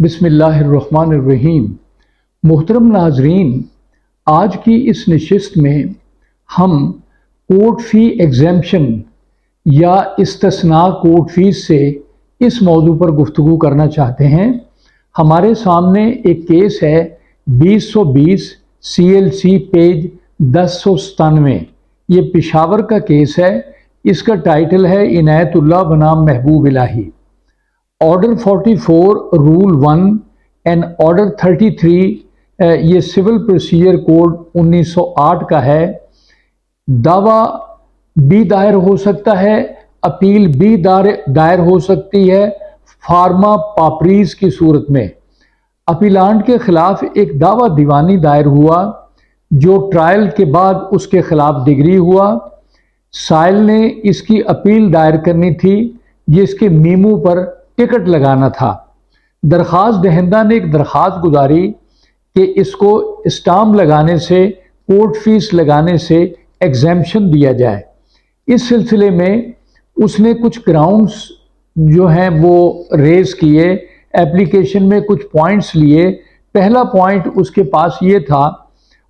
بسم اللہ الرحمن الرحیم۔ محترم ناظرین، آج کی اس نشست میں ہم کورٹ فی ایگزیمپشن یا استثناء کورٹ فیس سے اس موضوع پر گفتگو کرنا چاہتے ہیں۔ ہمارے سامنے ایک کیس ہے 2020 CLC پیج 1097۔ یہ پشاور کا کیس ہے۔ اس کا ٹائٹل ہے عنایت اللہ بنام محبوب الہی۔ آرڈر 44 رول 1 اینڈ آرڈر 33 یہ سول پروسیجر کوڈ 1908 کا ہے۔ دعویٰ بھی دائر ہو سکتا ہے، اپیل بھی دائر ہو سکتی ہے فارما پاپریز کی صورت میں۔ اپیلانٹ کے خلاف ایک دعویٰ دیوانی دائر ہوا جو ٹرائل کے بعد اس کے خلاف ڈگری ہوا۔ سائل نے اس کی اپیل دائر کرنی تھی جس کے میمو پر ٹکٹ لگانا تھا۔ درخواست دہندہ نے ایک درخواست گزاری کہ اس کو اسٹامپ لگانے سے، کورٹ فیس لگانے سے ایگزیمپشن دیا جائے۔ اس سلسلے میں اس نے کچھ گراؤنڈز جو ہیں وہ ریز کیے، ایپلیکیشن میں کچھ پوائنٹس لیے۔ پہلا پوائنٹ اس کے پاس یہ تھا،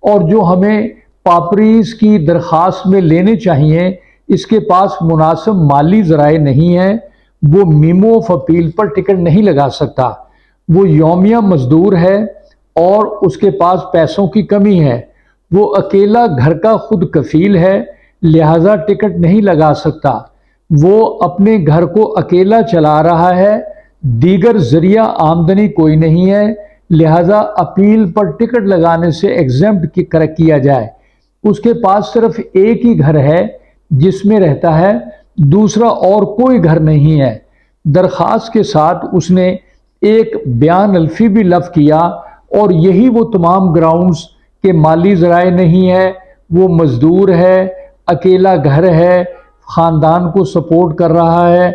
اور جو ہمیں پاپریز کی درخواست میں لینے چاہیے، اس کے پاس مناسب مالی ذرائع نہیں ہے، وہ memo of appeal per ticket نہیں لگا سکتا، وہ یومیہ مزدور ہے اور اس کے پاس پیسوں کی کمی ہے، وہ اکیلا گھر کا خود کفیل ہے لہذا ٹکٹ نہیں لگا سکتا، وہ اپنے گھر کو اکیلا چلا رہا ہے، دیگر ذریعہ آمدنی کوئی نہیں ہے لہذا اپیل پر ٹکٹ لگانے سے ایگزمپٹ کیا جائے۔ اس کے پاس صرف ایک ہی گھر ہے جس میں رہتا ہے، دوسرا اور کوئی گھر نہیں ہے۔ درخواست کے ساتھ اس نے ایک بیان الفی بھی لفظ کیا، اور یہی وہ تمام گراؤنڈز کہ مالی ذرائع نہیں ہے، وہ مزدور ہے، اکیلا گھر ہے، خاندان کو سپورٹ کر رہا ہے،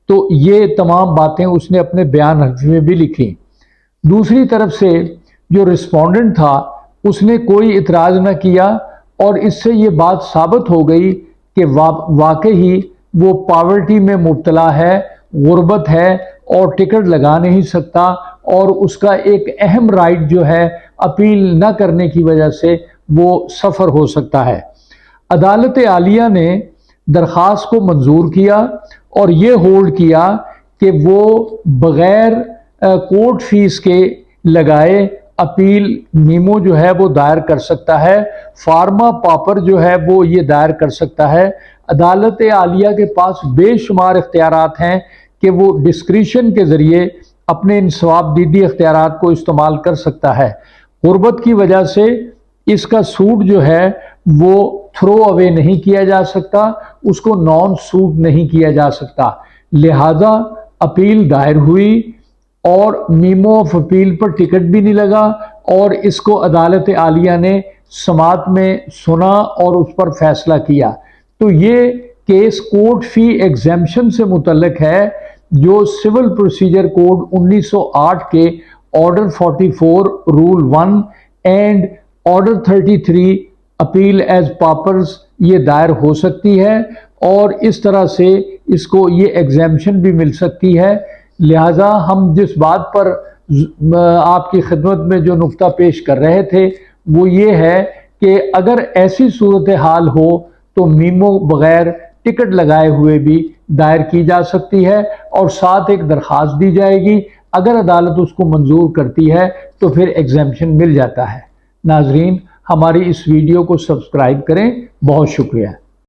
تو یہ تمام باتیں اس نے اپنے بیان الفی میں بھی لکھی۔ دوسری طرف سے جو رسپونڈنٹ تھا اس نے کوئی اعتراض نہ کیا، اور اس سے یہ بات ثابت ہو گئی کہ واقعی وہ پاورٹی میں مبتلا ہے، غربت ہے اور ٹکٹ لگا نہیں سکتا، اور اس کا ایک اہم رائٹ جو ہے اپیل نہ کرنے کی وجہ سے وہ سفر ہو سکتا ہے۔ عدالت عالیہ نے درخواست کو منظور کیا اور یہ ہولڈ کیا کہ وہ بغیر کورٹ فیس کے لگائے اپیل میمو جو ہے وہ دائر کر سکتا ہے، فارما پاپر جو ہے وہ یہ دائر کر سکتا ہے۔ عدالت عالیہ کے پاس بے شمار اختیارات ہیں کہ وہ ڈسکریشن کے ذریعے اپنے انصاف دیدی اختیارات کو استعمال کر سکتا ہے۔ غربت کی وجہ سے اس کا سوٹ جو ہے وہ تھرو اوے نہیں کیا جا سکتا، اس کو نان سوٹ نہیں کیا جا سکتا، لہذا اپیل دائر ہوئی اور memo of appeal per ticket بھی نہیں لگا، اور اس کو عدالت عالیہ نے سماعت میں سنا اور اس پر فیصلہ کیا۔ تو یہ کیس کورٹ فی ایگزیمپشن سے متعلق ہے جو سول پروسیجر کوڈ 1908 کے order 44 rule 1 and order 33 appeal as paupers یہ دائر ہو سکتی ہے، اور اس طرح سے اس کو یہ ایگزیمپشن بھی مل سکتی ہے۔ لہٰذا ہم جس بات پر آپ کی خدمت میں جو نقطہ پیش کر رہے تھے وہ یہ ہے کہ اگر ایسی صورتحال ہو تو میمو بغیر ٹکٹ لگائے ہوئے بھی دائر کی جا سکتی ہے، اور ساتھ ایک درخواست دی جائے گی۔ اگر عدالت اس کو منظور کرتی ہے تو پھر ایگزیمپشن مل جاتا ہے۔ ناظرین، ہماری اس ویڈیو کو سبسکرائب کریں۔ بہت شکریہ۔